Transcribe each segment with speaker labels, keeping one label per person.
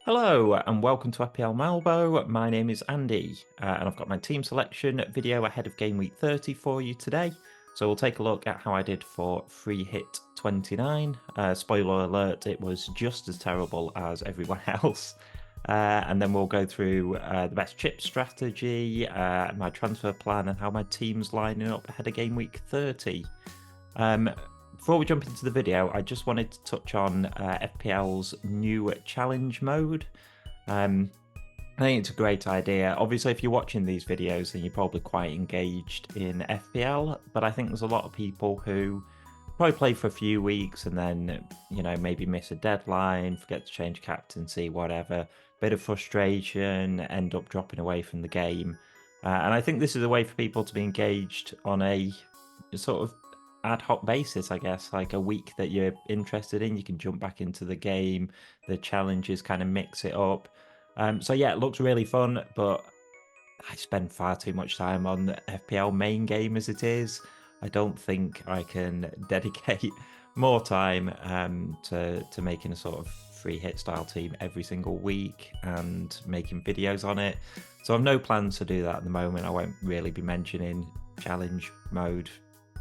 Speaker 1: Hello and welcome to FPL Malvo. My name is Andy and I've got my team selection video ahead of Game Week 30 for you today. So we'll take a look at how I did for free hit 29. Spoiler alert, it was just as terrible as everyone else. And then we'll go through the best chip strategy, my transfer plan and how my team's lining up ahead of Game Week 30. Before we jump into the video, I just wanted to touch on FPL's new challenge mode. I think it's a great idea. Obviously, if you're watching these videos, then you're probably quite engaged in FPL, but I think there's a lot of people who probably play for a few weeks and then, maybe miss a deadline, forget to change captaincy, whatever, bit of frustration, end up dropping away from the game. And I think this is a way for people to be engaged on a sort of ad hoc basis, I guess, like a week that you're interested in, you can jump back into the game, the challenges kind of mix it up. So yeah, it looks really fun, but I spend far too much time on the FPL main game as it is. I don't think I can dedicate more time to making a sort of free hit style team every single week and making videos on it. So I've no plans to do that at the moment. I won't really be mentioning challenge mode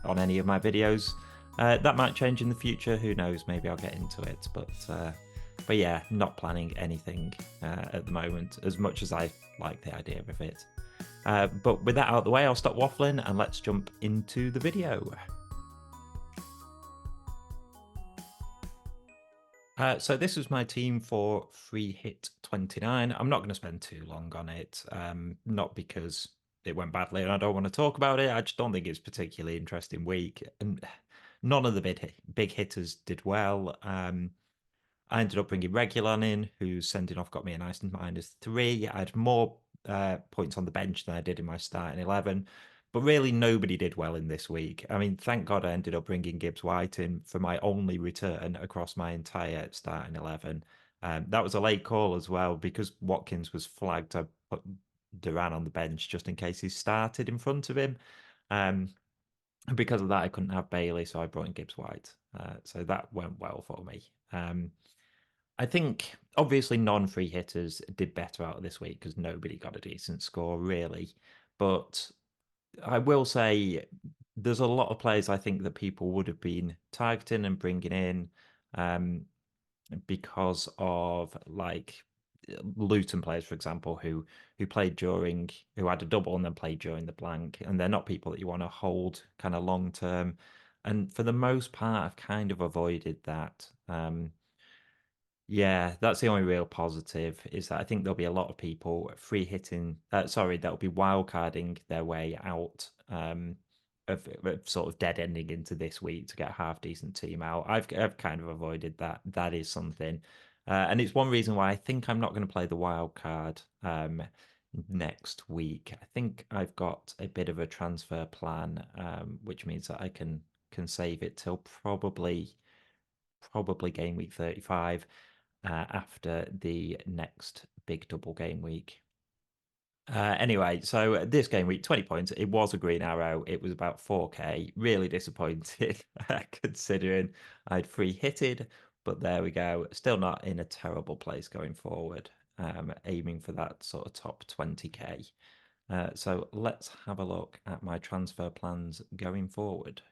Speaker 1: on any of my videos. That might change in the future. Who knows? Maybe I'll get into it. But yeah, not planning anything at the moment, as much as I like the idea of it. But with that out of the way, I'll stop waffling and let's jump into the video. So this was my team for free hit 29. I'm not going to spend too long on it, not because it went badly and I don't want to talk about it. I just don't think it's a particularly interesting week. And none of the big hitters did well. I ended up bringing Regulon in, whose sending off got me a nice -3. I had more points on the bench than I did in my starting 11. But really, nobody did well in this week. I mean, thank God I ended up bringing Gibbs White in for my only return across my entire starting 11. That was a late call as well because Watkins was flagged. I put Duran on the bench just in case he started in front of him. Because of that, I couldn't have Bailey, so I brought in Gibbs White. So that went well for me. I think obviously non-free hitters did better out of this week because nobody got a decent score really. But I will say there's a lot of players I think that people would have been targeting and bringing in because of like Luton players, for example, who who had a double and then played during the blank, and they're not people that you want to hold kind of long term. And for the most part, I've kind of avoided that. Yeah, that's the only real positive is that I think there'll be a lot of people free hitting. That'll be wildcarding their way out of sort of dead ending into this week to get a half decent team out. I've kind of avoided that. That is something, and it's one reason why I think I'm not going to play the wild card next week. I think I've got a bit of a transfer plan, which means that I can save it till probably game week 35 after the next big double game week. Anyway, so this game week, 20 points. It was a green arrow. It was about 4K. Really disappointed considering I'd free hitted, but there we go. Still not in a terrible place going forward. Aiming for that sort of top 20K. So let's have a look at my transfer plans going forward.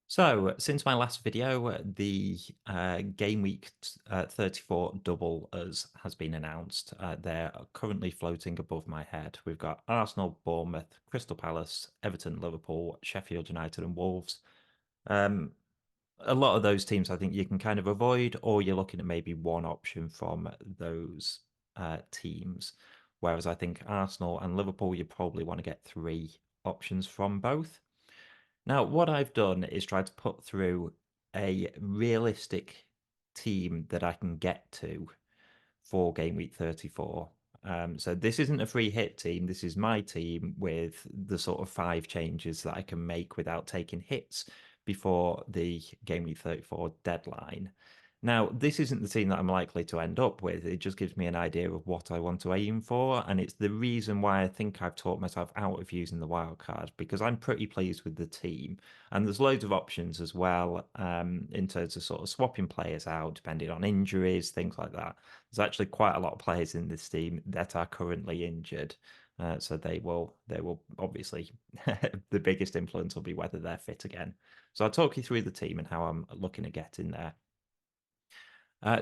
Speaker 1: So, since my last video, the Game Week 34 double has been announced. They're currently floating above my head. We've got Arsenal, Bournemouth, Crystal Palace, Everton, Liverpool, Sheffield United, and Wolves. A lot of those teams I think you can kind of avoid, or you're looking at maybe one option from those teams. Whereas I think Arsenal and Liverpool, you probably want to get 3 options from both. Now, what I've done is try to put through a realistic team that I can get to for Game Week 34. So this isn't a free hit team. This is my team with the sort of 5 changes that I can make without taking hits before the Game Week 34 deadline. Now, this isn't the team that I'm likely to end up with. It just gives me an idea of what I want to aim for, and it's the reason why I think I've talked myself out of using the wild card because I'm pretty pleased with the team, and there's loads of options as well in terms of sort of swapping players out depending on injuries, things like that. There's actually quite a lot of players in this team that are currently injured. So they will obviously the biggest influence will be whether they're fit again. So I'll talk you through the team and how I'm looking at getting there.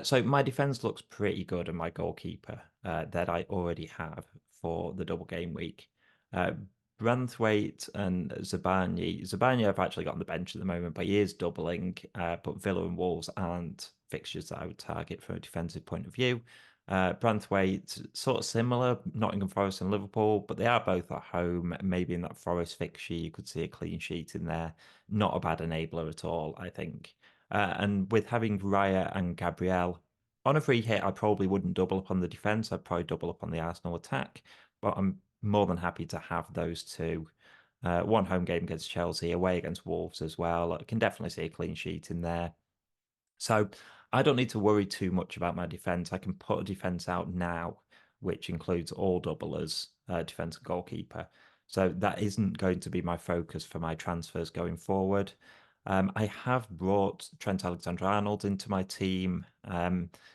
Speaker 1: So my defense looks pretty good, and my goalkeeper that I already have for the double game week. Uh, Branthwaite and Zabani. Zabani I've actually got on the bench at the moment, but he is doubling. But Villa and Wolves aren't fixtures that I would target from a defensive point of view. Branthwaite, sort of similar, Nottingham Forest and Liverpool, but they are both at home. Maybe in that Forest fixture, you could see a clean sheet in there. Not a bad enabler at all, I think. And with having Raya and Gabriel on a free hit, I probably wouldn't double up on the defense. I'd probably double up on the Arsenal attack. But I'm more than happy to have those two. One home game against Chelsea, away against Wolves as well. I can definitely see a clean sheet in there. So I don't need to worry too much about my defense. I can put a defense out now, which includes all doublers, defense and goalkeeper. So that isn't going to be my focus for my transfers going forward. I have brought Trent Alexander-Arnold into my team.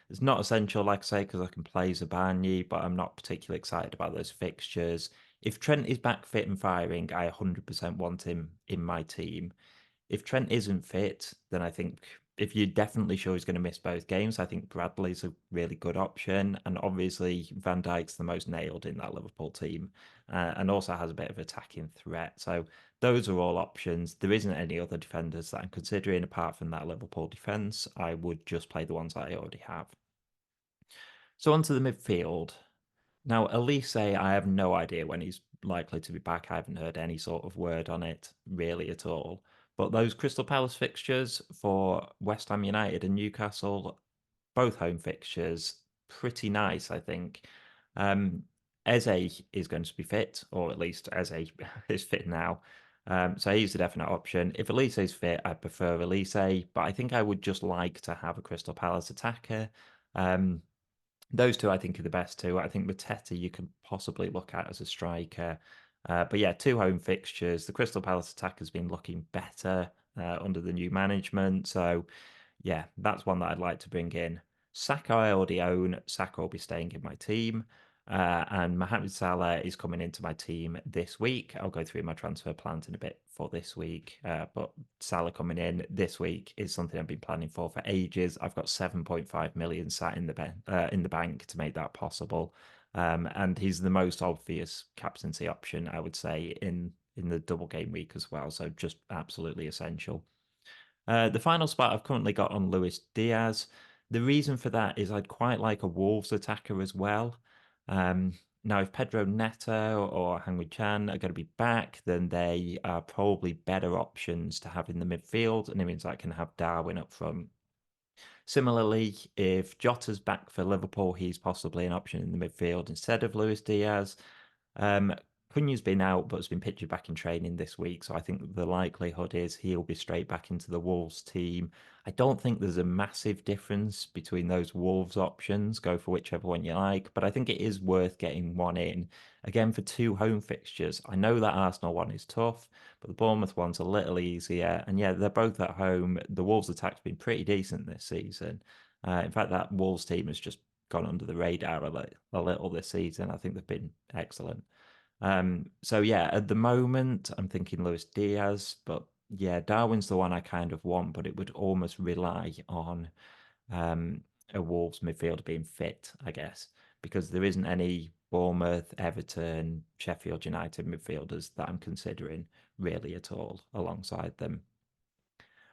Speaker 1: It's not essential, like I say, because I can play Zabani, but I'm not particularly excited about those fixtures. If Trent is back fit and firing, I 100% want him in my team. If Trent isn't fit, then I think if you're definitely sure he's going to miss both games, I think Bradley's a really good option. And obviously, Van Dijk's the most nailed in that Liverpool team and also has a bit of attacking threat. So those are all options. There isn't any other defenders that I'm considering apart from that Liverpool defence. I would just play the ones that I already have. So onto the midfield. Now, Elise, I have no idea when he's likely to be back. I haven't heard any sort of word on it really at all. But those Crystal Palace fixtures for West Ham United and Newcastle, both home fixtures, pretty nice, I think. Um, Eze is going to be fit, or at least Eze is fit now. So he's a definite option. If Elise is fit, I prefer Elise, but I think I would just like to have a Crystal Palace attacker. Um, those two, I think, are the best two. I think Mateta you could possibly look at as a striker. But yeah, two home fixtures. The Crystal Palace attack has been looking better under the new management. So yeah, that's one that I'd like to bring in. Saka I already own. Saka will be staying in my team. And Mohamed Salah is coming into my team this week. I'll go through my transfer plans in a bit for this week. But Salah coming in this week is something I've been planning for ages. I've got 7.5 million sat in the bank to make that possible. And he's the most obvious captaincy option, I would say, in the double game week as well. So just absolutely essential. The final spot I've currently got on Luis Diaz. The reason for that is I'd quite like a Wolves attacker as well. Um, Now, if Pedro Neto or Hangwei Chan are going to be back, then they are probably better options to have in the midfield, and it means I can have Darwin up front. Similarly, if Jota's back for Liverpool, he's possibly an option in the midfield instead of Luis Diaz. Um, Cunha's been out, but has been pictured back in training this week. So I think the likelihood is he'll be straight back into the Wolves team. I don't think there's a massive difference between those Wolves options. Go for whichever one you like, but I think it is worth getting one in. Again, for two home fixtures. I know that Arsenal one is tough, but the Bournemouth one's a little easier. And yeah, they're both at home. The Wolves attack's been pretty decent this season. In fact, that Wolves team has just gone under the radar a little this season. I think they've been excellent. So yeah, at the moment, I'm thinking Luis Diaz, but yeah, Darwin's the one I kind of want, but it would almost rely on um, a Wolves midfielder being fit, I guess, because there isn't any Bournemouth, Everton, Sheffield United midfielders that I'm considering really at all alongside them.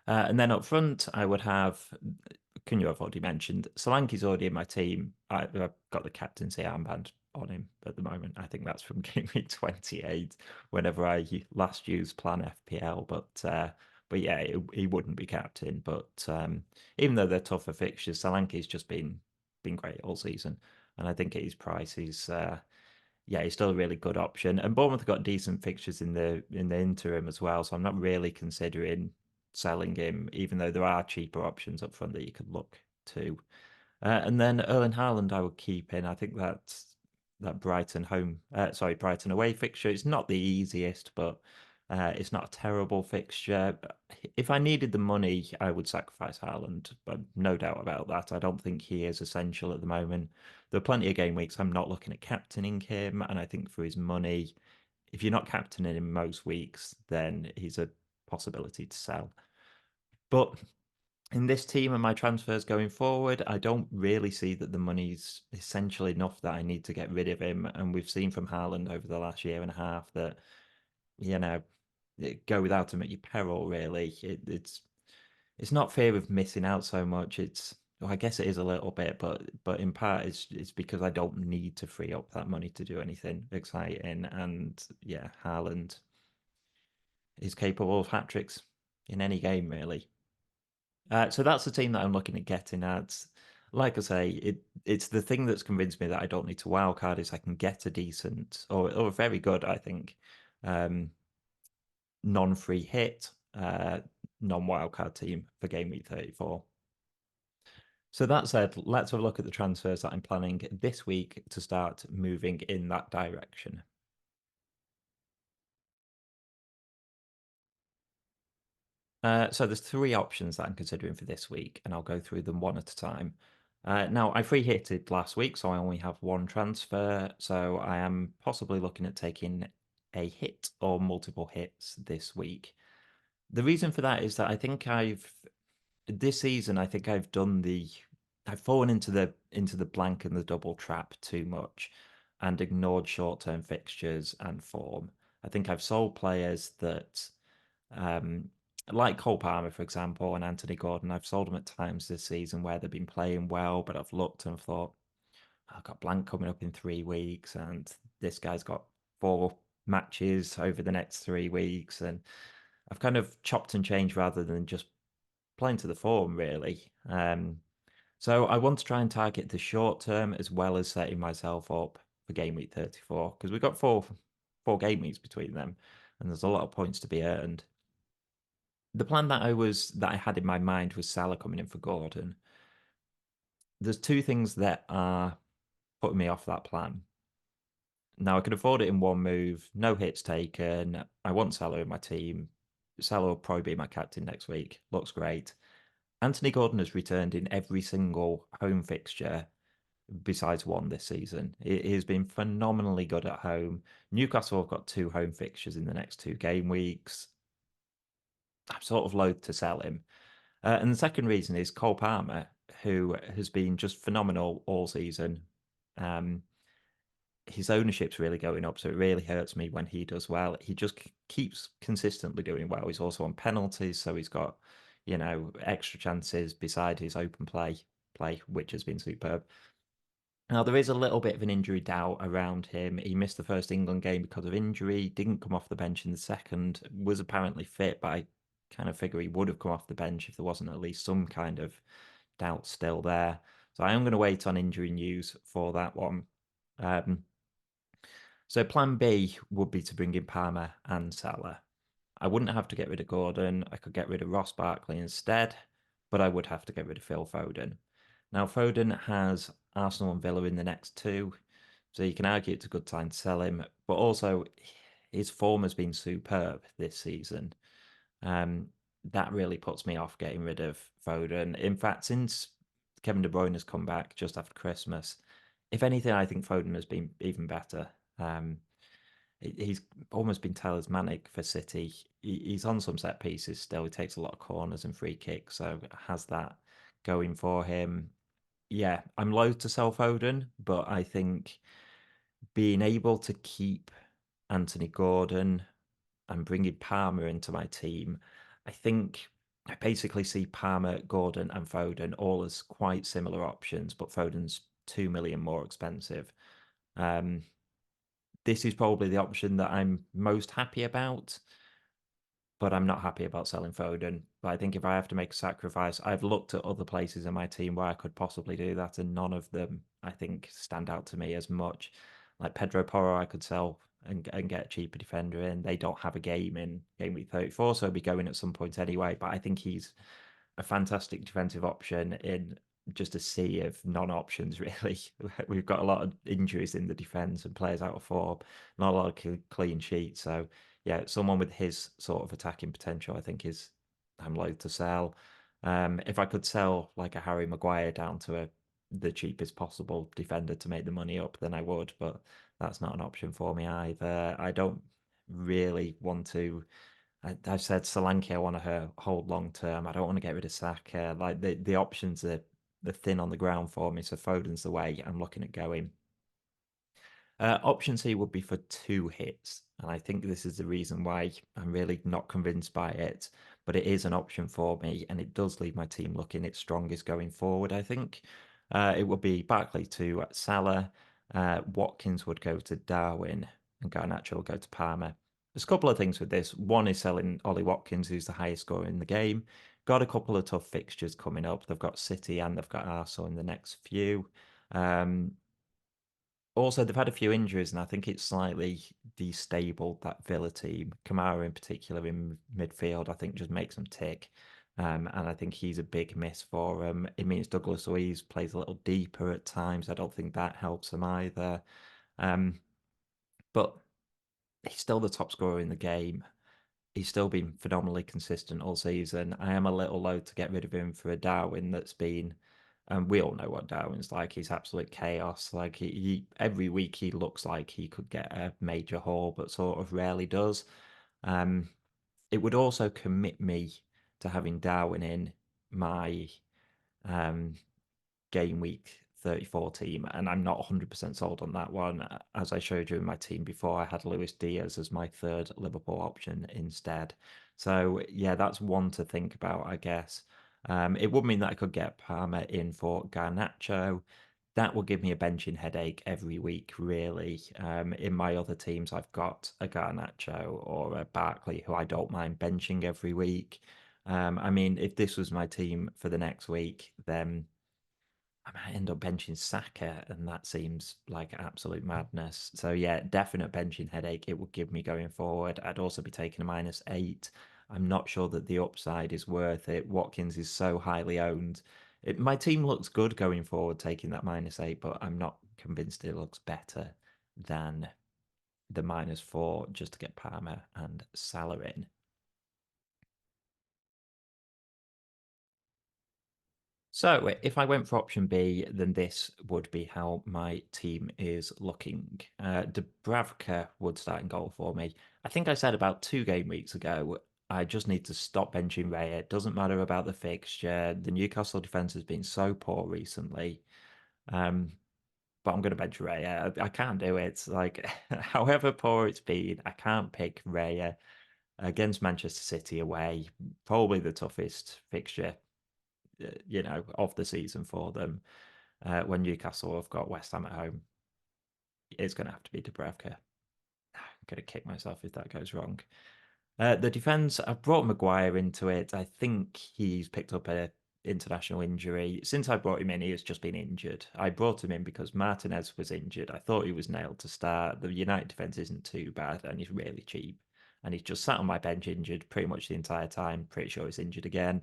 Speaker 1: And then up front, I would have, can you have already mentioned, Solanke's already in my team. I've got the captaincy armband on him at the moment. I think that's from Game Week 28, whenever I last used Plan FPL. But yeah, he wouldn't be captain. But even though they're tougher fixtures, Solanke's just been great all season. And I think at his price, he's still a really good option. And Bournemouth have got decent fixtures in the interim as well. So I'm not really considering selling him, even though there are cheaper options up front that you could look 2. And then Erling Haaland I would keep in. I think that Brighton away fixture. It's not the easiest, but it's not a terrible fixture. If I needed the money, I would sacrifice Haaland, but no doubt about that. I don't think he is essential at the moment. There are plenty of game weeks I'm not looking at captaining him, and I think for his money, if you're not captaining him most weeks, then he's a possibility to sell. But in this team and my transfers going forward, I don't really see that the money's essential enough that I need to get rid of him. And we've seen from Haaland over the last year and a half that, you know, go without him at your peril, really. It's not fear of missing out so much. Well, I guess it is a little bit, but in part it's because I don't need to free up that money to do anything exciting. And yeah, Haaland is capable of hat tricks in any game, really. So that's the team that I'm looking at getting at. Like I say, it's the thing that's convinced me that I don't need to wildcard is I can get a decent or a very good, I think, um, non-free hit, non-wildcard team for game week 34. So that said, let's have a look at the transfers that I'm planning this week to start moving in that direction. So there's 3 options that I'm considering for this week, and I'll go through them one at a time. Now, I free hitted last week, so I only have 1 transfer, so I am possibly looking at taking a hit or multiple hits this week. The reason for that is that this season, I think I've fallen into the blank and the double trap too much and ignored short-term fixtures and form. I think I've sold players that um, like Cole Palmer, for example, and Anthony Gordon, I've sold them at times this season where they've been playing well, but I've looked and thought, I've got blank coming up in 3 weeks, and this guy's got 4 matches over the next 3 weeks, and I've kind of chopped and changed rather than just playing to the form, really. So I want to try and target the short term as well as setting myself up for game week 34 because we've got four game weeks between them, and there's a lot of points to be earned. The plan that I had in my mind was Salah coming in for Gordon. There's 2 things that are putting me off that plan. Now I can afford it in one move, no hits taken. I want Salah in my team. Salah will probably be my captain next week. Looks great. Anthony Gordon has returned in every single home fixture besides one this season. He has been phenomenally good at home. Newcastle have got 2 home fixtures in the next 2 game weeks. I'm sort of loath to sell him. And the second reason is Cole Palmer, who has been just phenomenal all season. Um, his ownership's really going up, so it really hurts me when he does well. He just keeps consistently doing well. He's also on penalties, so he's got, extra chances beside his open play, which has been superb. Now, there is a little bit of an injury doubt around him. He missed the first England game because of injury, didn't come off the bench in the second, was apparently fit, but I kind of figure he would have come off the bench if there wasn't at least some kind of doubt still there. So I am going to wait on injury news for that one. So plan B would be to bring in Palmer and Salah. I wouldn't have to get rid of Gordon. I could get rid of Ross Barkley instead, but I would have to get rid of Phil Foden. Now, Foden has Arsenal and Villa in the next 2, so you can argue it's a good time to sell him, but also his form has been superb this season. That really puts me off getting rid of Foden. In fact, since Kevin De Bruyne has come back just after Christmas, if anything, I think Foden has been even better. He's almost been talismanic for City. He's on some set pieces still. He takes a lot of corners and free kicks, so has that going for him. Yeah, I'm loath to sell Foden, but I think being able to keep Anthony Gordon and bringing Palmer into my team, I think I basically see Palmer, Gordon, and Foden all as quite similar options, but Foden's 2 million more expensive. This is probably the option that I'm most happy about, but I'm not happy about selling Foden. But I think if I have to make a sacrifice, I've looked at other places in my team where I could possibly do that, and none of them I think stand out to me as much. Like Pedro Porro, I could sell and get a cheaper defender in. They don't have a game in game week 34, so he'll be going at some point anyway. But I think he's a fantastic defensive option in just a sea of non-options, really. We've got a lot of injuries in the defence and players out of form, not a lot of clean sheets. So, yeah, someone with his sort of attacking potential, I think, is I'm loath to sell. If I could sell like a Harry Maguire down to the cheapest possible defender to make the money up, then I would, but that's not an option for me either. I don't really want to. I've said Solanke I want to hold long term. I don't want to get rid of Saka. Like the options are thin on the ground for me. So Foden's the way I'm looking at going. Option C would be for 2 hits, and I think this is the reason why I'm really not convinced by it. But it is an option for me, and it does leave my team looking its strongest going forward. I think it would be Barkley to Salah, Watkins would go to Darwin, and Garnacho will go to Palmer. There's a couple of things with this. One is selling Ollie Watkins, who's the highest scorer in the game. Got a couple of tough fixtures coming up. They've got City and they've got Arsenal in the next few. Also, they've had a few injuries, and I think it's slightly destabled that Villa team. Kamara, in particular, in midfield, I think just makes them tick. And I think he's a big miss for them. It means Douglas Luiz plays a little deeper at times. I don't think that helps them either. But he's still the top scorer in the game. He's still been phenomenally consistent all season. I am a little loath to get rid of him for a Darwin that's been, and we all know what Darwin's like. He's absolute chaos. Like every week he looks like he could get a major haul, but sort of rarely does. Um, it would also commit me to having Darwin in my um Gameweek 34 team, and I'm not 100% sold on that one. As I showed you in my team before, I had Luis Diaz as my third Liverpool option instead. So, yeah, that's one to think about, I guess. It would mean that I could get Palmer in for Garnacho. That will give me a benching headache every week, really. In my other teams, I've got a Garnacho or a Barkley who I don't mind benching every week. I mean, if this was my team for the next week, then I might end up benching Saka, and that seems like absolute madness. So yeah, definite benching headache it would give me going forward. I'd also be taking a -8. I'm not sure that the upside is worth it. Watkins is so highly owned. My team looks good going forward, taking that -8, but I'm not convinced it looks better than the -4 just to get Palmer and Salah in. So if I went for option B, then this would be how my team is looking. Dubravka would start in goal for me. I think I said about 2 game weeks ago, I just need to stop benching Raya. It doesn't matter about the fixture. The Newcastle defence has been so poor recently. But I'm going to bench Raya. I can't do it. Like, however poor it's been, I can't pick Raya against Manchester City away. Probably the toughest fixture of the season for them. When Newcastle have got West Ham at home, it's going to have to be Dubravka. I'm going to kick myself if that goes wrong. The defence, I've brought Maguire into it. I think he's picked up a international injury. Since I brought him in, he has just been injured. I brought him in because Martinez was injured. I thought he was nailed to start. The United defence isn't too bad, and he's really cheap. And he's just sat on my bench injured pretty much the entire time. Pretty sure he's injured again.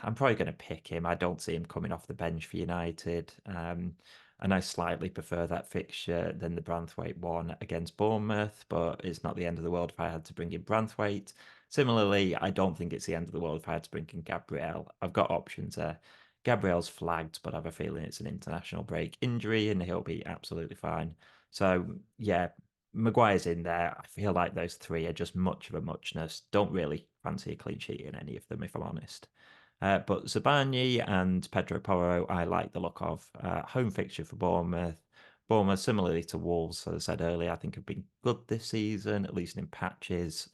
Speaker 1: I'm probably going to pick him. I don't see him coming off the bench for United. And I slightly prefer that fixture than the Branthwaite one against Bournemouth, but it's not the end of the world if I had to bring in Branthwaite. Similarly, I don't think it's the end of the world if I had to bring in Gabriel. I've got options there. Gabriel's flagged, but I have a feeling it's an international break injury and he'll be absolutely fine. So, yeah, Maguire's in there. I feel like those three are just much of a muchness. Don't really fancy a clean sheet in any of them, if I'm honest. But Zabani and Pedro Porro, I like the look of. Home fixture for Bournemouth. Bournemouth, similarly to Wolves, as I said earlier, I think have been good this season, at least in patches.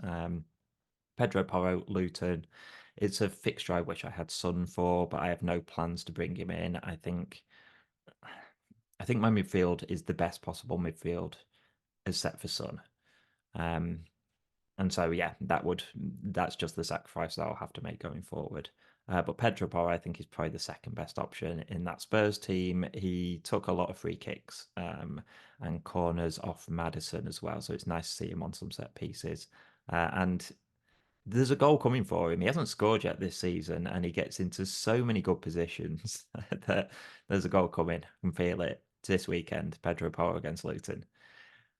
Speaker 1: Pedro Porro, Luton. It's a fixture I wish I had Son for, but I have no plans to bring him in. I think my midfield is the best possible midfield except for Son. And so, yeah, that's just the sacrifice that I'll have to make going forward. But Pedro Porro, I think, is probably the second best option in that Spurs team. He took a lot of free kicks and corners off Madison as well. So it's nice to see him on some set pieces. And there's a goal coming for him. He hasn't scored yet this season, and he gets into so many good positions that there's a goal coming. I can feel it this weekend. Pedro Porro against Luton.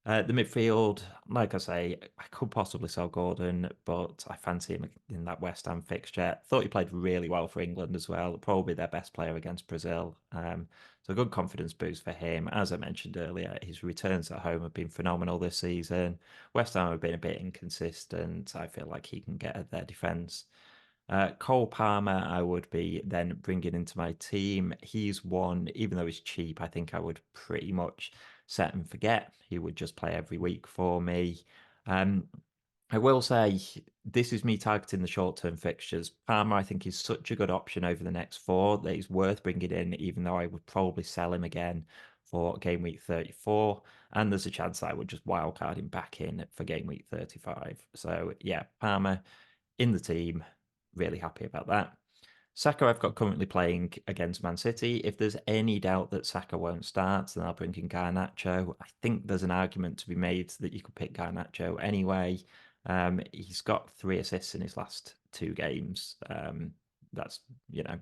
Speaker 1: The midfield, like I say, I could possibly sell Gordon, but I fancy him in that West Ham fixture. Thought he played really well for England as well. Probably their best player against Brazil. So a good confidence boost for him. As I mentioned earlier, his returns at home have been phenomenal this season. West Ham have been a bit inconsistent. I feel like he can get at their defence. Cole Palmer, I would be then bringing into my team. He's one, even though he's cheap, I think I would pretty much set and forget. He would just play every week for me. Um, I will say this is me targeting the short-term fixtures. Palmer, I think, is such a good option over the next four that he's worth bringing in, even though I would probably sell him again for game week 34. And there's a chance that I would just wildcard him back in for game week 35. So yeah, Palmer in the team. Really happy about that. Saka, I've got currently playing against Man City. If there's any doubt that Saka won't start, then I'll bring in Garnacho. I think there's an argument to be made that you could pick Garnacho anyway. He's got 3 assists in his last 2 games. That's, you know,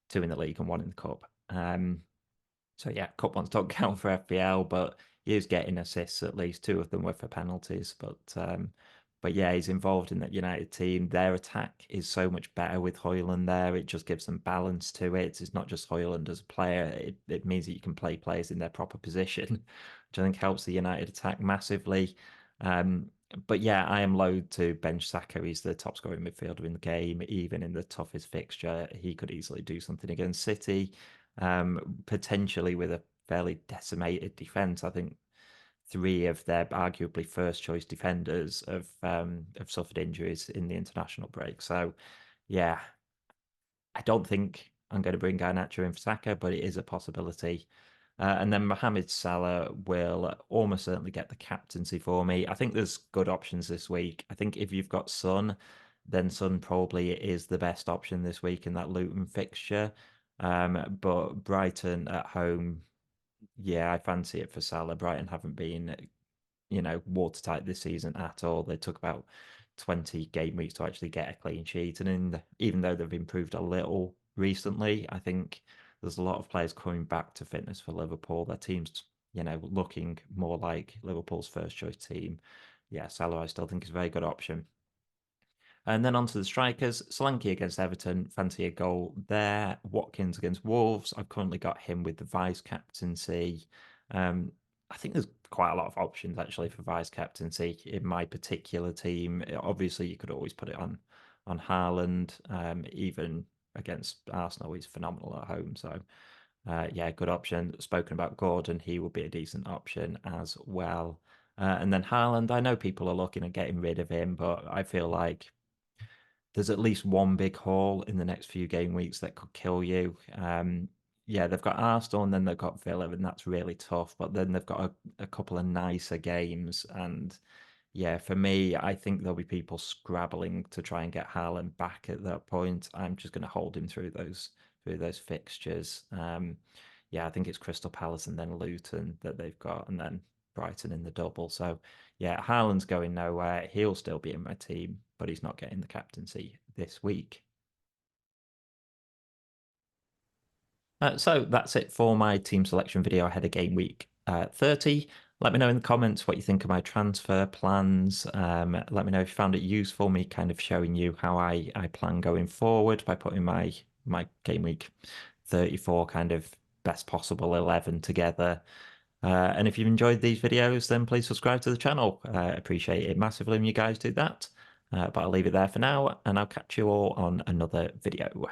Speaker 1: 2 in the league and 1 in the cup. So yeah, cup ones don't count for FPL, but he is getting assists at least. 2 of them were for penalties, but yeah, he's involved in that United team. Their attack is so much better with Højlund there. It just gives them balance to it. It's not just Højlund as a player. It means that you can play players in their proper position, which I think helps the United attack massively. But yeah, I am loath to bench Saka. He's the top scoring midfielder in the game, even in the toughest fixture. He could easily do something against City, potentially with a fairly decimated defence. I think 3 of their arguably first choice defenders have suffered injuries in the international break. So yeah, I don't think I'm going to bring Garnacho in for Saka, but it is a possibility. And then Mohamed Salah will almost certainly get the captaincy for me. I think there's good options this week. I think if you've got Son, then Son probably is the best option this week in that Luton fixture. But Brighton at home, yeah, I fancy it for Salah. Brighton haven't been, watertight this season at all. They took about 20 game weeks to actually get a clean sheet. And even though they've improved a little recently, I think there's a lot of players coming back to fitness for Liverpool. Their team's, looking more like Liverpool's first choice team. Yeah, Salah, I still think is a very good option. And then on to the strikers. Solanke against Everton, fancy a goal there. Watkins against Wolves. I've currently got him with the vice captaincy. I think there's quite a lot of options actually for vice captaincy in my particular team. Obviously, you could always put it on Haaland. Even against Arsenal, he's phenomenal at home. So yeah, good option. Spoken about Gordon, he will be a decent option as well. And then Haaland, I know people are looking at getting rid of him, but I feel like there's at least one big haul in the next few game weeks that could kill you. Yeah, they've got Arsenal and then they've got Villa, and that's really tough. But then they've got a couple of nicer games. And yeah, for me, I think there'll be people scrabbling to try and get Haaland back at that point. I'm just going to hold him through those fixtures. Yeah, I think it's Crystal Palace and then Luton that they've got, and then Brighton in the double. So yeah, Haaland's going nowhere. He'll still be in my team, but he's not getting the captaincy this week. So that's it for my team selection video ahead of game week 30. Let me know in the comments what you think of my transfer plans. Let me know if you found it useful, me kind of showing you how I plan going forward by putting my game week 34 kind of best possible 11 together. And if you've enjoyed these videos, then please subscribe to the channel. Appreciate it massively when you guys do that. But I'll leave it there for now, and I'll catch you all on another video.